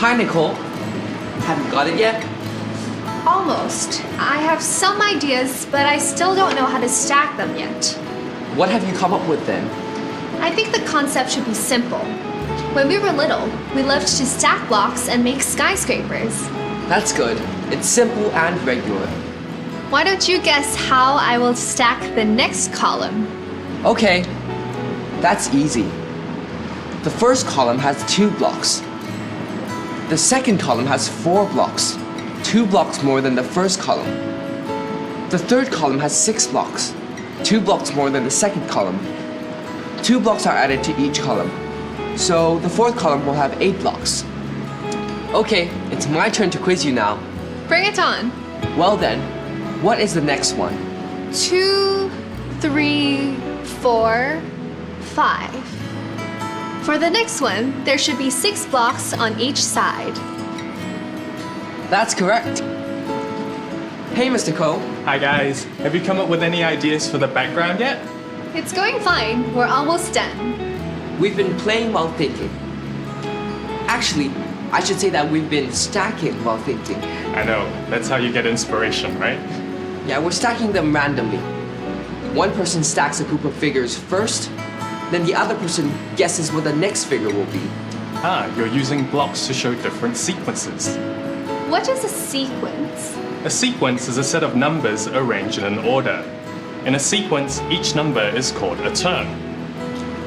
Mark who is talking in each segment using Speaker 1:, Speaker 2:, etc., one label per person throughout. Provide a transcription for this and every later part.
Speaker 1: Hi, Nicole. Have you got it yet?
Speaker 2: Almost. I have some ideas, but I still don't know how to stack them yet.
Speaker 1: What have you come up with then?
Speaker 2: I think the concept should be simple. When we were little, we loved to stack blocks and make skyscrapers.
Speaker 1: That's good. It's simple and regular.
Speaker 2: Why don't you guess how I will stack the next column?
Speaker 1: Okay, that's easy. The first column has 2 blocks. The second column has 4 blocks, 2 blocks more than the first column. The third column has 6 blocks, 2 blocks more than the second column. 2 blocks are added to each column, so the fourth column will have 8 blocks. Okay, it's my turn to quiz you now.
Speaker 2: Bring it on.
Speaker 1: Well then, what is the next one?
Speaker 2: 2, 3, 4, 5. For the next one, there should be 6 blocks on each side.
Speaker 1: That's correct. Hey, Mr. Ko.
Speaker 3: Hi guys, have you come up with any ideas for the background yet?
Speaker 2: It's going fine. We're almost done.
Speaker 1: We've been playing while thinking. Actually, I should say that we've been stacking while thinking.
Speaker 3: I know, that's how you get inspiration, right?
Speaker 1: Yeah, we're stacking them randomly. One person stacks a group of figures first, then the other person guesses what the next figure will be.
Speaker 3: You're using blocks to show different sequences.
Speaker 2: What is a sequence?
Speaker 3: A sequence is a set of numbers arranged in an order. In a sequence, each number is called a term.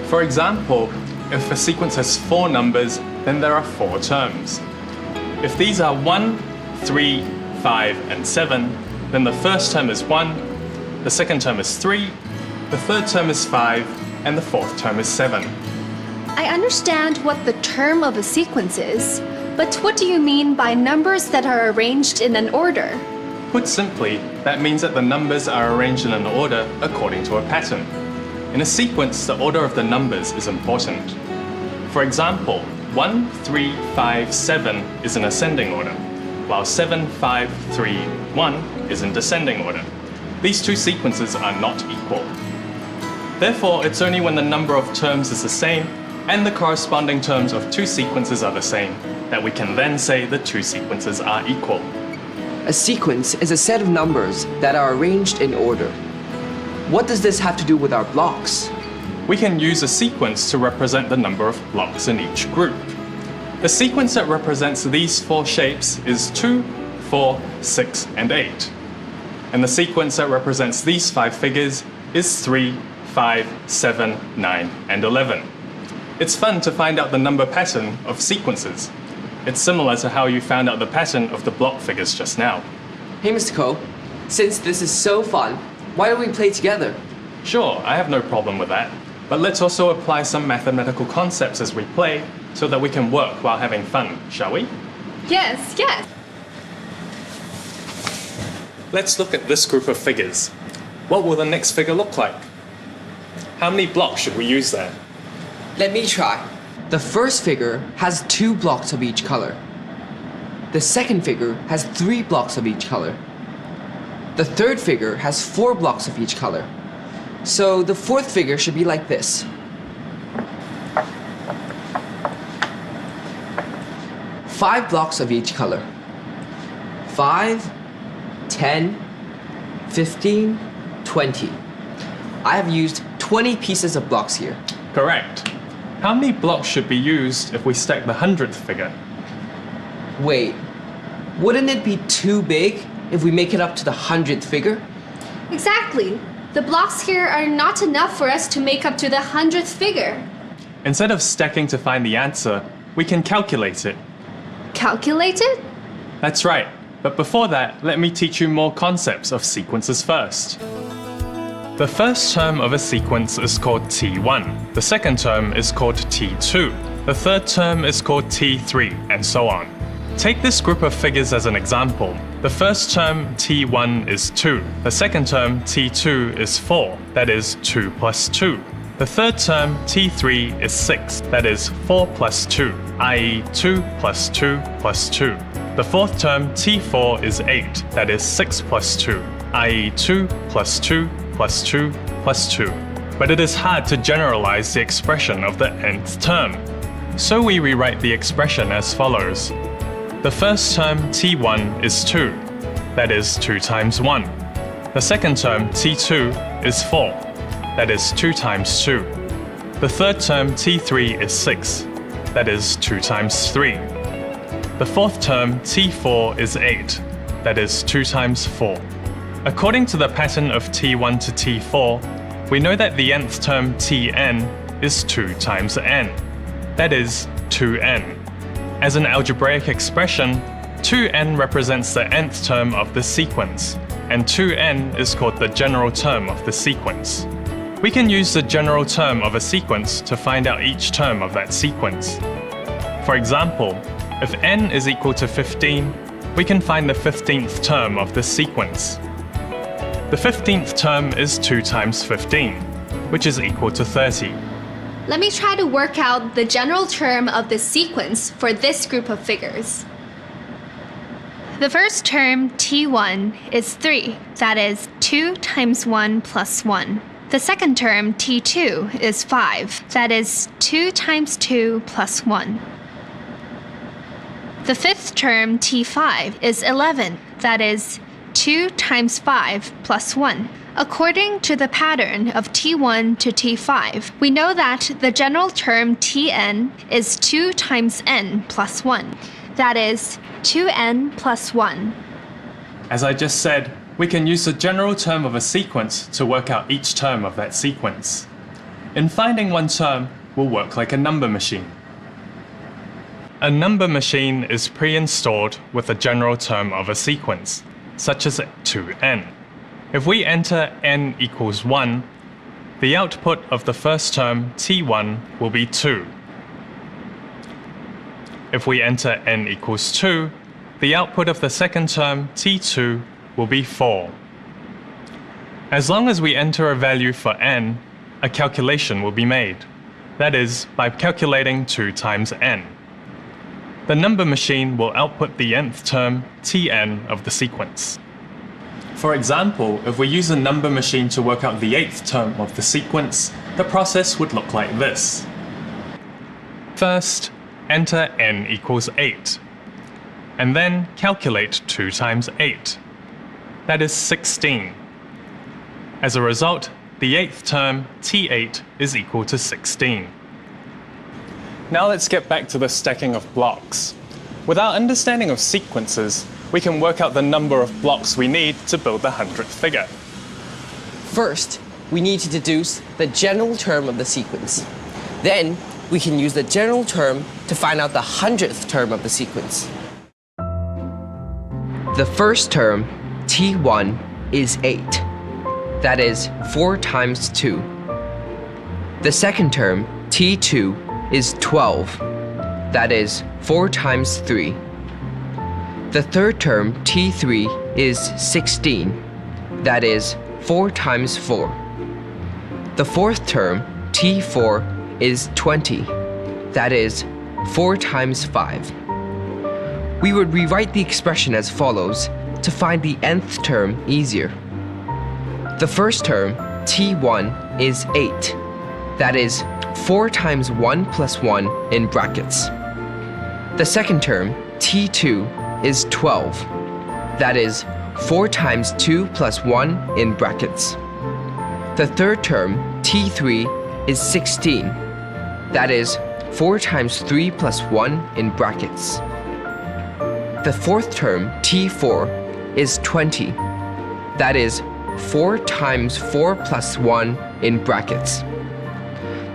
Speaker 3: For example, if a sequence has 4 numbers, then there are 4 terms. If these are 1, 3, 5, and 7, then the first term is 1, the second term is 3, the third term is 5, and the fourth term is 7.
Speaker 2: I understand what the term of a sequence is, but what do you mean by numbers that are arranged in an order?
Speaker 3: Put simply, that means that the numbers are arranged in an order according to a pattern. In a sequence, the order of the numbers is important. For example, 1, 3, 5, 7 is in ascending order, while 7, 5, 3, 1 is in descending order. These two sequences are not equal. Therefore, it's only when the number of terms is the same and the corresponding terms of 2 sequences are the same that we can then say the 2 sequences are equal.
Speaker 1: A sequence is a set of numbers that are arranged in order. What does this have to do with our blocks?
Speaker 3: We can use a sequence to represent the number of blocks in each group. The sequence that represents these 4 shapes is 2, 4, 6, and 8. And the sequence that represents these 5 figures is 3, 5, 7, 9, and 11. It's fun to find out the number pattern of sequences. It's similar to how you found out the pattern of the block figures just now.
Speaker 1: Hey, Mr. Ko, since this is so fun, why don't we play together?
Speaker 3: Sure, I have no problem with that. But let's also apply some mathematical concepts as we play so that we can work while having fun, shall we?
Speaker 2: Yes, yes.
Speaker 3: Let's look at this group of figures. What will the next figure look like? How many blocks should we use there?
Speaker 1: Let me try. The first figure has 2 blocks of each color. The second figure has 3 blocks of each color. The third figure has 4 blocks of each color. So the fourth figure should be like this. 5 blocks of each color. 5, 10, 15, 20. I have used 20 pieces of blocks here.
Speaker 3: Correct. How many blocks should be used if we stack the 100th figure?
Speaker 1: Wait, wouldn't it be too big if we make it up to the 100th figure?
Speaker 2: Exactly. The blocks here are not enough for us to make up to the 100th figure.
Speaker 3: Instead of stacking to find the answer, we can calculate it.
Speaker 2: Calculate it?
Speaker 3: That's right. But before that, let me teach you more concepts of sequences first. The first term of a sequence is called T1. The second term is called T2. The third term is called T3, and so on. Take this group of figures as an example. The first term, T1, is 2. The second term, T2, is 4. That is 2 plus 2. The third term, T3, is 6. That is 4 plus 2, i.e. 2 plus 2 plus 2. The fourth term, T4, is 8. That is 6 plus 2, i.e. 2 plus 2 plus 2 plus 2. But it is hard to generalize the expression of the nth term. So we rewrite the expression as follows. The first term, T1, is 2. That is 2 times 1. The second term, T2, is 4. That is 2 times 2. The third term, T3, is 6. That is 2 times 3. The fourth term, T4, is 8. That is 2 times 4. According to the pattern of T1 to T4, we know that the nth term, Tn, is 2 times n. That is 2n. As an algebraic expression, 2n represents the nth term of the sequence, and 2n is called the general term of the sequence. We can use the general term of a sequence to find out each term of that sequence. For example, if n is equal to 15, we can find the 15th term of this sequence. The 15th term is 2 times 15, which is equal to 30.
Speaker 2: Let me try to work out the general term of the sequence for this group of figures. The first term, T1, is 3. That is 2 times 1 plus 1. The second term, T2, is 5. That is 2 times 2 plus 1. The fifth term, T5, is 11. That is 2 times 5 plus 1. According to the pattern of T1 to T5, we know that the general term Tn is 2 times n plus 1. That is 2n plus 1.
Speaker 3: As I just said, we can use the general term of a sequence to work out each term of that sequence. In finding one term, we'll work like a number machine. A number machine is pre-installed with a general term of a sequence, such as 2n. If we enter n equals 1, the output of the first term, T1, will be 2. If we enter n equals 2, the output of the second term, T2, will be 4. As long as we enter a value for n, a calculation will be made. That is, by calculating 2 times n. The number machine will output the nth term, Tn, of the sequence. For example, if we use a number machine to work out the 8th term of the sequence, the process would look like this. First, enter n equals 8, and then calculate 2 times 8. That is 16. As a result, the 8th term, T8, is equal to 16. Now let's get back to the stacking of blocks. With our understanding of sequences, we can work out the number of blocks we need to build the 100th figure.
Speaker 1: First, we need to deduce the general term of the sequence. Then, we can use the general term to find out the 100th term of the sequence. The first term, T1, is 8. That is 4 times 2. The second term, T2, is 12. That is 4 times 3. The third term, T3, is 16. That is 4 times 4. The fourth term, T4, is 20. That is 4 times 5. We would rewrite the expression as follows to find the nth term easier. The first term, T1, is 8. That is 4 times 1 plus 1 in brackets. The second term, T2, is 12. That is 4 times 2 plus 1 in brackets. The third term, T3, is 16. That is 4 times 3 plus 1 in brackets. The fourth term, T4, is 20. That is 4 times 4 plus 1 in brackets.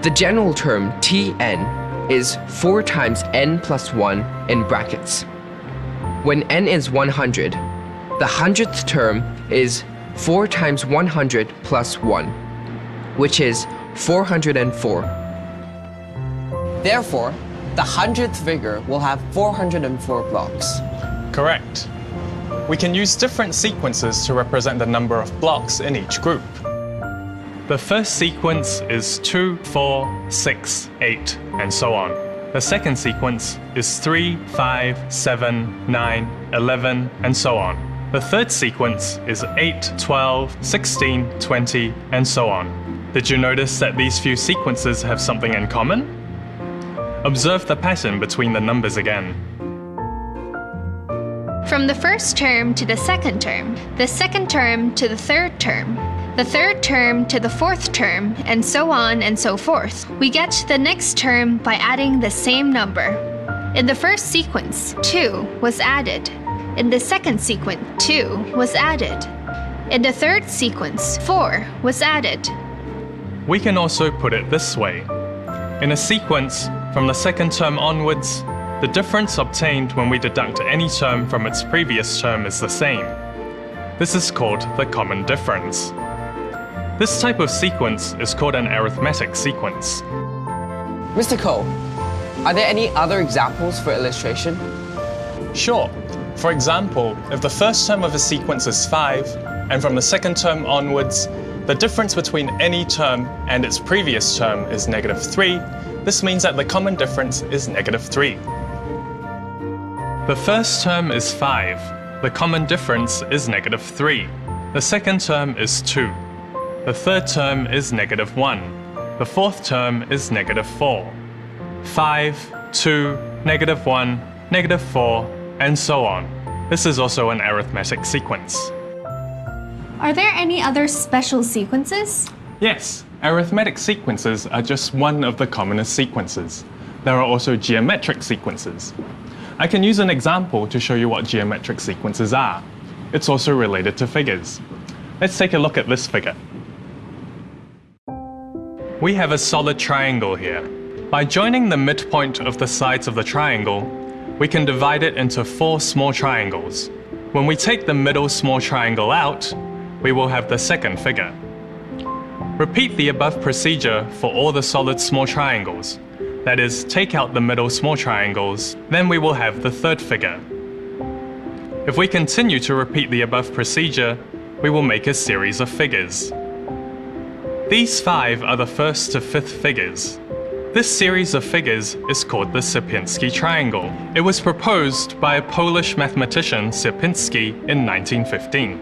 Speaker 1: The general term, Tn, is 4 times n plus 1 in brackets. When n is 100, the 100th term is 4 times 100 plus 1, which is 404. Therefore, the 100th figure will have 404 blocks.
Speaker 3: Correct. We can use different sequences to represent the number of blocks in each group. The first sequence is 2, 4, 6, 8, and so on. The second sequence is 3, 5, 7, 9, 11, and so on. The third sequence is 8, 12, 16, 20, and so on. Did you notice that these few sequences have something in common? Observe the pattern between the numbers again.
Speaker 2: From the first term to the second term term to the third term to the fourth term, and so on and so forth. We get the next term by adding the same number. In the first sequence, 2 was added. In the second sequence, 2 was added. In the third sequence, 4 was added.
Speaker 3: We can also put it this way. In a sequence, from the second term onwards, the difference obtained when we deduct any term from its previous term is the same. This is called the common difference. This type of sequence is called an arithmetic sequence.
Speaker 1: Mr. Ko, are there any other examples for illustration?
Speaker 3: Sure. For example, if the first term of a sequence is 5, and from the second term onwards, the difference between any term and its previous term is -3, this means that the common difference is -3. The first term is 5. The common difference is -3. The second term is 2. The third term is -1. The fourth term is -4. 5, 2, -1, -4, and so on. This is also an arithmetic sequence.
Speaker 2: Are there any other special sequences?
Speaker 3: Yes, arithmetic sequences are just one of the commonest sequences. There are also geometric sequences. I can use an example to show you what geometric sequences are. It's also related to figures. Let's take a look at this figure. We have a solid triangle here. By joining the midpoint of the sides of the triangle, we can divide it into 4 small triangles. When we take the middle small triangle out, we will have the second figure. Repeat the above procedure for all the solid small triangles. That is, take out the middle small triangles, then we will have the third figure. If we continue to repeat the above procedure, we will make a series of figures. These 5 are the first to 5th figures. This series of figures is called the Sierpinski triangle. It was proposed by a Polish mathematician, Sierpinski, in 1915.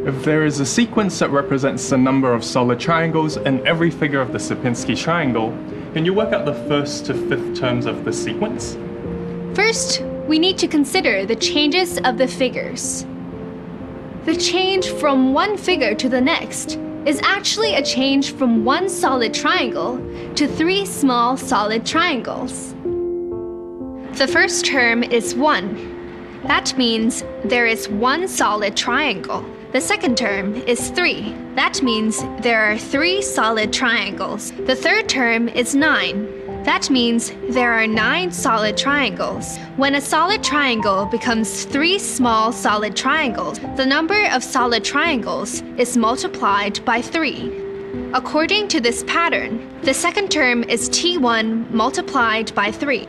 Speaker 3: If there is a sequence that represents the number of solid triangles in every figure of the Sierpinski triangle, can you work out the first to 5th terms of the sequence?
Speaker 2: First, we need to consider the changes of the figures. The change from one figure to the next is actually a change from one solid triangle to 3 small solid triangles. The first term is 1. That means there is one solid triangle. The second term is 3. That means there are 3 solid triangles. The third term is 9. That means there are 9 solid triangles. When a solid triangle becomes 3 small solid triangles, the number of solid triangles is multiplied by 3. According to this pattern, the second term is T1 multiplied by 3.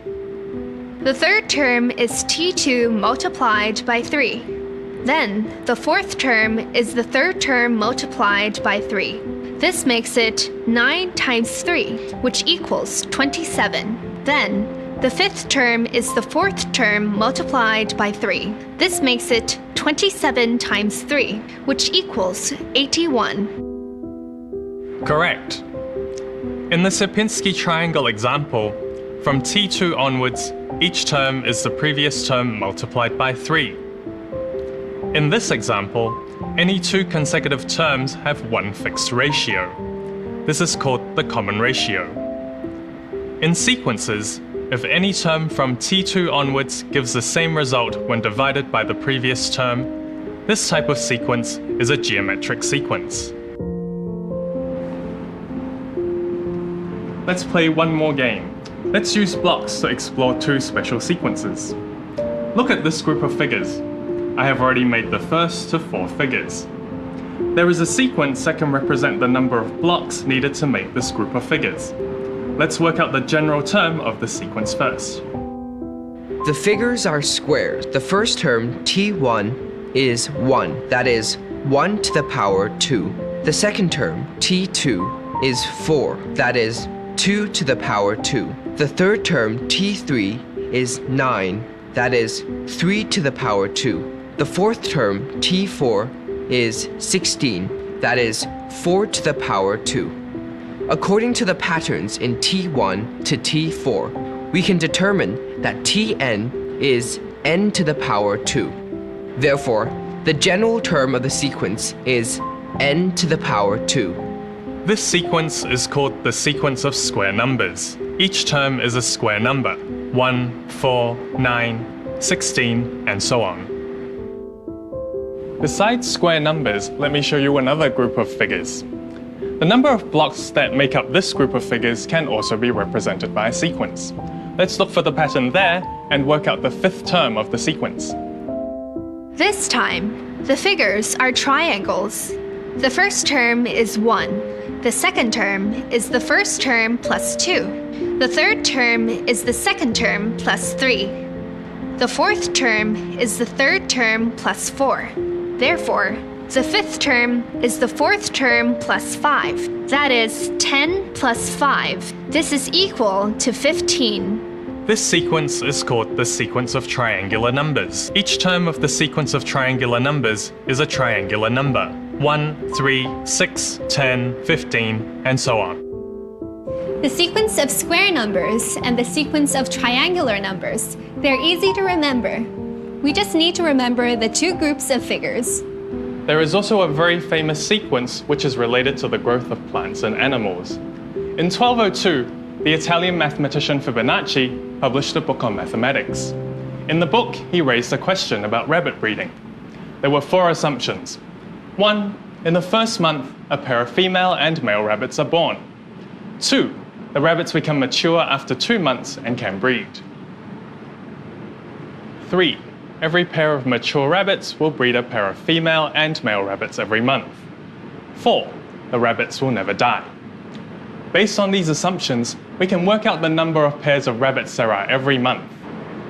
Speaker 2: The third term is T2 multiplied by 3. Then, the fourth term is the third term multiplied by 3. This makes it 9 times 3, which equals 27. Then, the fifth term is the fourth term multiplied by 3. This makes it 27 times 3, which equals 81.
Speaker 3: Correct. In the Sierpinski triangle example, from T2 onwards, each term is the previous term multiplied by 3. In this example, any 2 consecutive terms have one fixed ratio. This is called the common ratio. In sequences, if any term from T2 onwards gives the same result when divided by the previous term, this type of sequence is a geometric sequence. Let's play one more game. Let's use blocks to explore 2 special sequences. Look at this group of figures. I have already made the first to 4 figures. There is a sequence that can represent the number of blocks needed to make this group of figures. Let's work out the general term of the sequence first.
Speaker 1: The figures are squares. The first term, T1, is 1. That is 1 to the power 2. The second term, T2, is 4. That is 2 to the power 2. The third term, T3, is 9. That is 3 to the power 2. The fourth term, T4, is 16. That is 4 to the power 2. According to the patterns in T1 to T4, we can determine that Tn is n to the power 2. Therefore, the general term of the sequence is n to the power 2.
Speaker 3: This sequence is called the sequence of square numbers. Each term is a square number, 1, 4, 9, 16, and so on. Besides square numbers, let me show you another group of figures. The number of blocks that make up this group of figures can also be represented by a sequence. Let's look for the pattern there and work out the fifth term of the sequence.
Speaker 2: This time, the figures are triangles. The first term is 1. The second term is the first term plus 2. The third term is the second term plus 3. The fourth term is the third term plus 4. Therefore, the fifth term is the fourth term plus 5. That is 10 plus 5. This is equal to 15.
Speaker 3: This sequence is called the sequence of triangular numbers. Each term of the sequence of triangular numbers is a triangular number. 1, 3, 6, 10, 15, and so on.
Speaker 2: The sequence of square numbers and the sequence of triangular numbers, they're easy to remember. We just need to remember the two groups of figures.
Speaker 3: There is also a very famous sequence which is related to the growth of plants and animals. In 1202, the Italian mathematician Fibonacci published a book on mathematics. In the book, he raised a question about rabbit breeding. There were 4 assumptions. 1. In the first month, a pair of female and male rabbits are born. 2. The rabbits become mature after 2 months and can breed. 3. Every pair of mature rabbits will breed a pair of female and male rabbits every month. 4. The rabbits will never die. Based on these assumptions, we can work out the number of pairs of rabbits there are every month.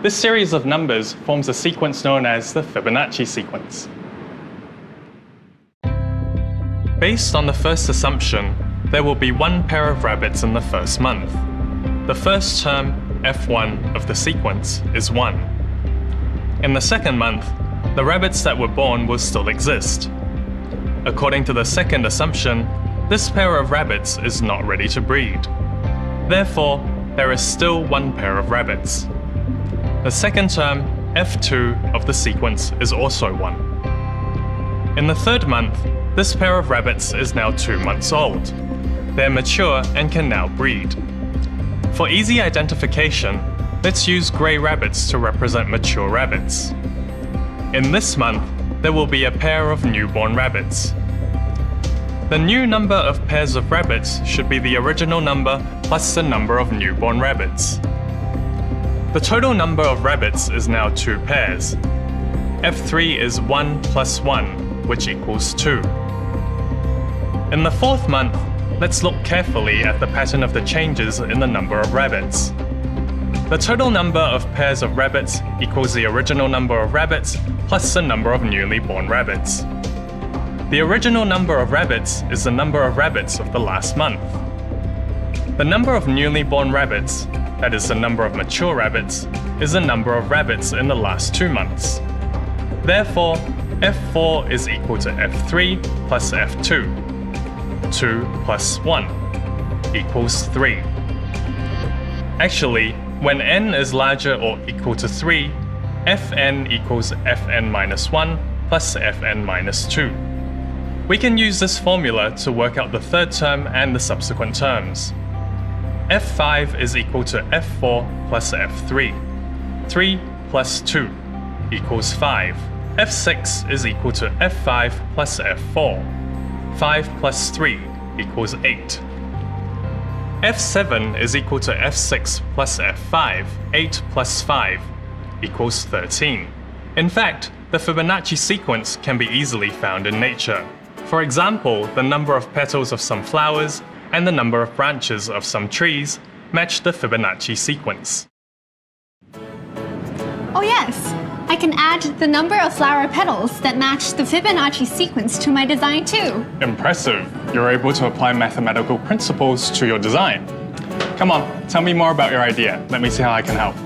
Speaker 3: This series of numbers forms a sequence known as the Fibonacci sequence. Based on the first assumption, there will be 1 pair of rabbits in the first month. The first term, f1, of the sequence is 1. In the second month, the rabbits that were born will still exist. According to the second assumption, this pair of rabbits is not ready to breed. Therefore, there is still 1 pair of rabbits. The second term, f2, of the sequence is also 1. In the third month, this pair of rabbits is now 2 months old. They're mature and can now breed. For easy identification, let's use grey rabbits to represent mature rabbits. In this month, there will be a pair of newborn rabbits. The new number of pairs of rabbits should be the original number plus the number of newborn rabbits. The total number of rabbits is now 2 pairs. F3 is 1 plus 1, which equals 2. In the fourth month, let's look carefully at the pattern of the changes in the number of rabbits. The total number of pairs of rabbits equals the original number of rabbits plus the number of newly born rabbits. The original number of rabbits is the number of rabbits of the last month. The number of newly born rabbits, that is the number of mature rabbits, is the number of rabbits in the last 2 months. Therefore, F4 is equal to F3 plus F2. 2 plus 1 equals 3. Actually, when n is larger or equal to 3, Fn equals Fn minus 1 plus Fn minus 2. We can use this formula to work out the third term and the subsequent terms. F5 is equal to F4 plus F3. 3 plus 2 equals 5. F6 is equal to F5 plus F4. 5 plus 3 equals 8. F7 is equal to F6 plus F5. 8 plus 5 equals 13. In fact, the Fibonacci sequence can be easily found in nature. For example, the number of petals of some flowers and the number of branches of some trees match the Fibonacci sequence.
Speaker 2: Oh yes, I can add the number of flower petals that match the Fibonacci sequence to my design too.
Speaker 3: Impressive! You're able to apply mathematical principles to your design. Come on, tell me more about your idea. Let me see how I can help.